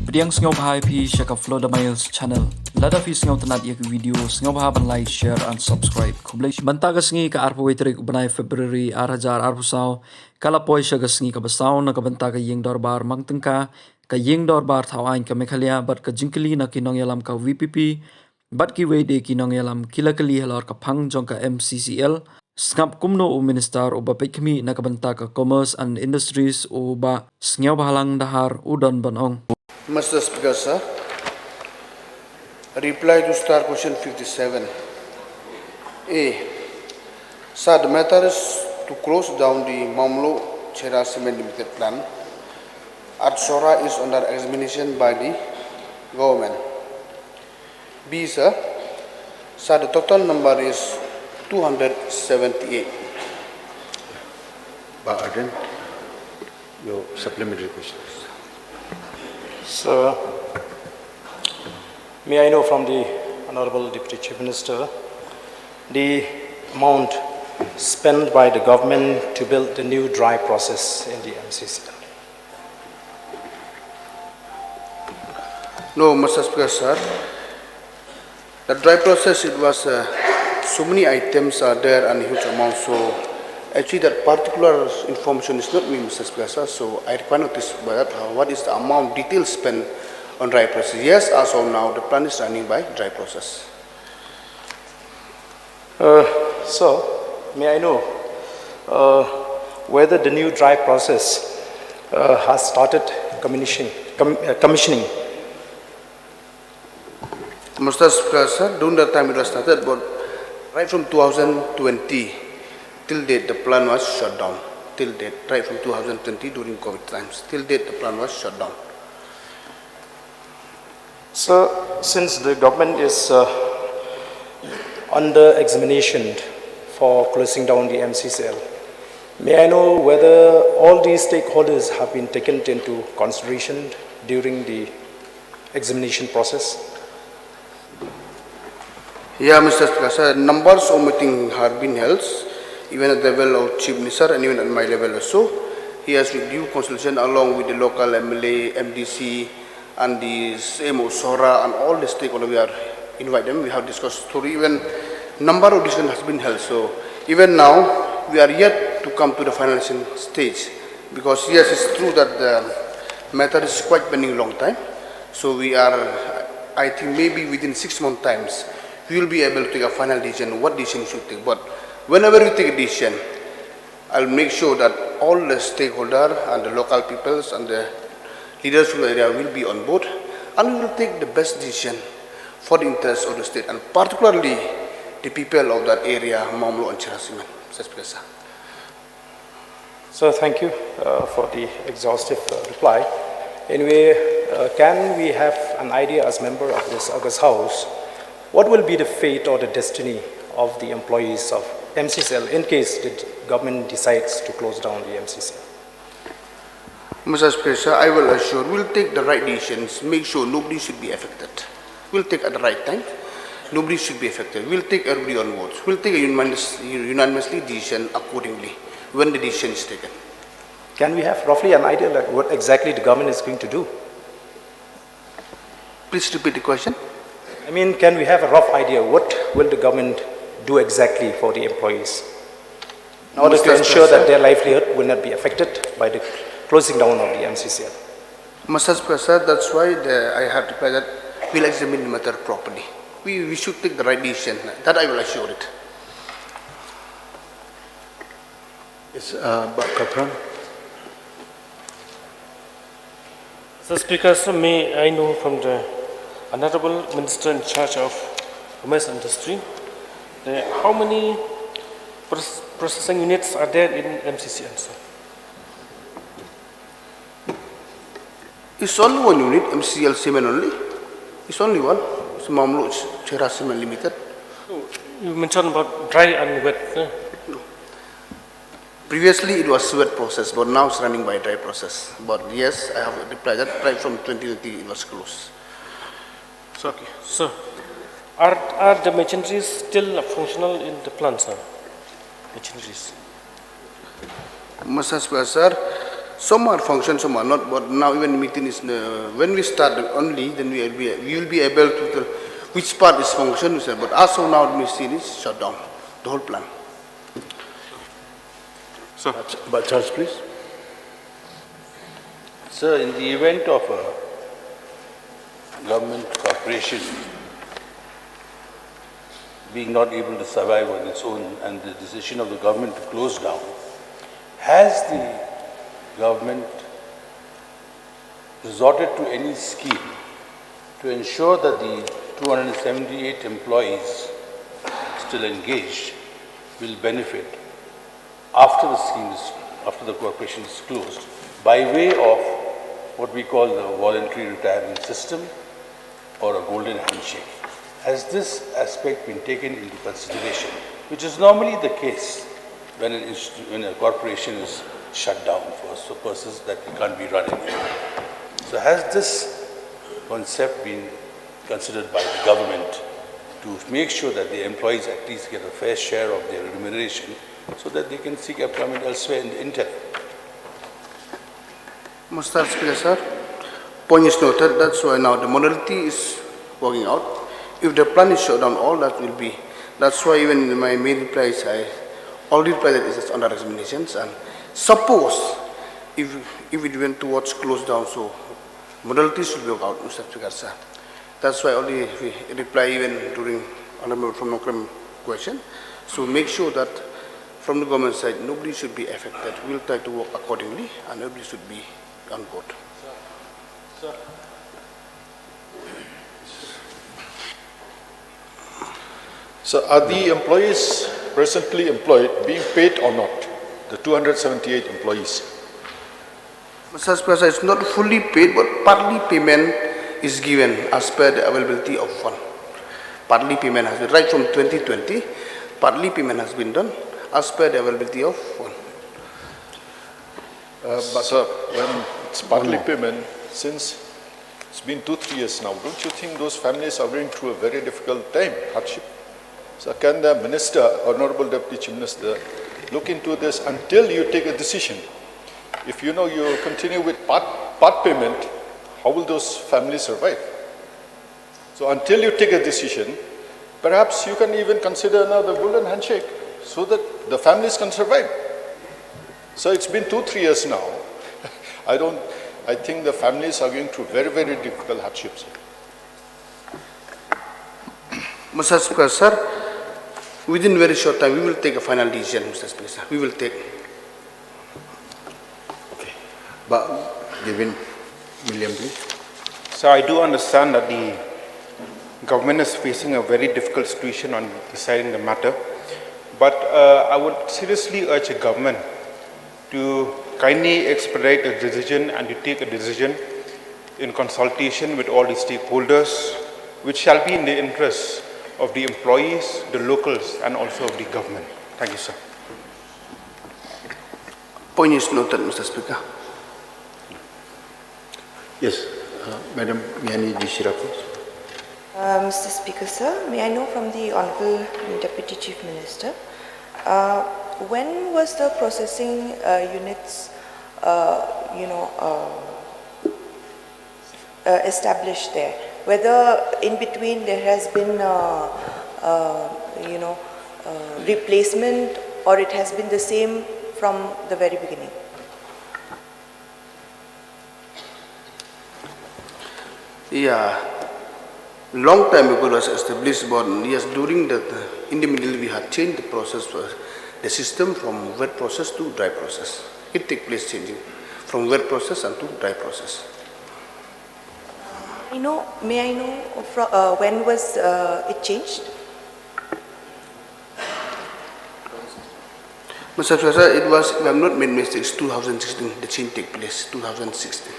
Pdiang sngewbha pi shaka FLOWDA MILES Channel. Lada fi sngewtynnad yak video sngewbha ban like, share and subscribe. Khublei banta ka sngi ka arpo wetrik banai February 2020 kala poi shaga sngi ka basaw na ka banta ka ying dorbar mangtengka ka ying dorbar thawain ka Mccl bat ka Jingkylli na kinong yalam ka VPP bat Kiwei de kinong yalam kilakali Halor ka phang jong ka Mccl Sngap kumno o minister o ba pynmih na kabanta ka commerce and industries o ba Sngewbhalang Dhar udon banong. Mr. Speaker, sir, reply to star question 57. A. Sir, the matter is to close down the Mamlo Chera Cement Limited plant at Sora is under examination by the government. B. Sir, the total number is 278. Again, your supplementary questions. Sir, may I know from the Honorable Deputy Chief Minister the amount spent by the government to build the new dry process in the MCCL? No, Mr. Speaker, sir. The dry process, it was so many items are there and huge amount. So actually, that particular information is not me, Mr. Speaker, sir. So I require notice about that. What is the amount details spent on dry process? Yes, as of now, the plan is running by dry process. So, may I know whether the new dry process has started commissioning? Mr. Speaker, sir, during that time it was started, but right from 2020 till date the plan was shut down. Till date, right from 2020 during COVID times, till date the plan was shut down. So, since the government is under examination for closing down the MCCL, may I know whether all these stakeholders have been taken into consideration during the examination process? Yeah, Mr. Speaker, sir, numbers of meetings have been held, even at the level of Chief Minister and even at my level also. He has with due consultation along with the local MLA, MDC, and the same of SORA and all the stakeholders. We are invite them. We have discussed story. Even number of decisions has been held. So even now we are yet to come to the finalizing stage, because yes, it's true that the matter is quite pending long time. So we are, I think maybe within 6 months times we will be able to take a final decision what decision we should take. But whenever we take a decision, I'll make sure that all the stakeholders and the local peoples and the leaders from the area will be on board, and we will take the best decision for the interests of the state and particularly the people of that area, Mamlo and Chirasiman. So thank you for the exhaustive reply. Anyway, can we have an idea as member of this August House, what will be the fate or the destiny of the employees of MCCL in case the government decides to close down the MCCL? Mr. Speaker, I will assure we'll take the right decisions, make sure nobody should be affected. We'll take at the right time, nobody should be affected. We'll take everybody on board. We'll take a unanimously decision accordingly when the decision is taken. Can we have roughly an idea like what exactly the government is going to do? Please repeat the question. I mean, can we have a rough idea what will the government do exactly for the employees in order to ensure that their livelihood will not be affected by the closing down of the MCCL? Mr. Speaker, that's why I have to say that we'll examine the matter properly. We should take the right decision. That I will assure it. Yes, Kapran. Mr. Speaker, sir, may I know from the Honorable Minister in charge of Commerce and Industry, how many processing units are there in MCCL, sir? It's only one unit, MCL Cement only. It's only one. It's Mamlo Chera Cement Limited. You mentioned about dry and wet. No. Previously it was wet process, but now it's running by dry process. But yes, I have replied that right from 2020 it was closed. So, okay. So, are the machineries still functional in the plant, sir? Machineries. Mr. Speaker, sir, Some are functions, some are not. But now even meeting is when we start only, then we will be able to tell which part is function. But as of now, the machine is shut down. The whole plan. Sir. But Charles, please. Sir, in the event of a government corporation being not able to survive on its own and the decision of the government to close down, has the government resorted to any scheme to ensure that the 278 employees still engaged will benefit after the scheme is, after the corporation is closed, by way of what we call the voluntary retirement system or a golden handshake? Has this aspect been taken into consideration, which is normally the case when a corporation is shut down for purposes that it can't be run anymore? So has this concept been considered by the government to make sure that the employees at least get a fair share of their remuneration so that they can seek employment elsewhere in the interim? Mr. Speaker, sir, point is noted. That's why now the modality is working out. If the plan is shut down, all that will be. That's why even in my main replies, I already replied that it is under examinations. And suppose if it went towards close down, so modalities will work out, Mr. Speaker, sir. That's why only we reply even during from Mccl question. So make sure that from the government side, nobody should be affected. We'll try to work accordingly, and nobody should be on board. Sir. So are the employees presently employed being paid or not? The 278 employees? Mr. Speaker, it's not fully paid, but partly payment is given as per the availability of fund. Partly payment has been, right from 2020, partly payment has been done as per the availability of fund. But sir, when it's partly payment, since it's been 2-3 years now, don't you think those families are going through a very difficult time, hardship? So can the Minister, Honorable Deputy Chief Minister, look into this until you take a decision? If you know you continue with part payment, how will those families survive? So until you take a decision, perhaps you can even consider another golden handshake so that the families can survive. So it's been 2-3 years now. I think the families are going through very, very difficult hardships. Mr. Speaker, sir, within very short time, we will take a final decision, Mr. Speaker, sir. We will take. Okay. But Devin, William, please. So I do understand that the government is facing a very difficult situation on deciding the matter, but I would seriously urge the government to kindly expedite a decision and to take a decision in consultation with all the stakeholders, which shall be in the interest of the employees, the locals, and also of the government. Thank you, sir. Point is noted, Mr. Speaker. Yes, Madam Miani Jishira, please. Mr. Speaker, sir, may I know from the Honorable Deputy Chief Minister, when was the processing units, established there? Whether in between there has been, replacement, or it has been the same from the very beginning? Yeah, long time ago it was established, but yes, during that, in the middle we had changed the process, the system from wet process to dry process. It takes place changing from wet process and to dry process. May I know when was it changed? Mr. Speaker, it was, if I have not made mistakes, 2016, the change take place, 2016.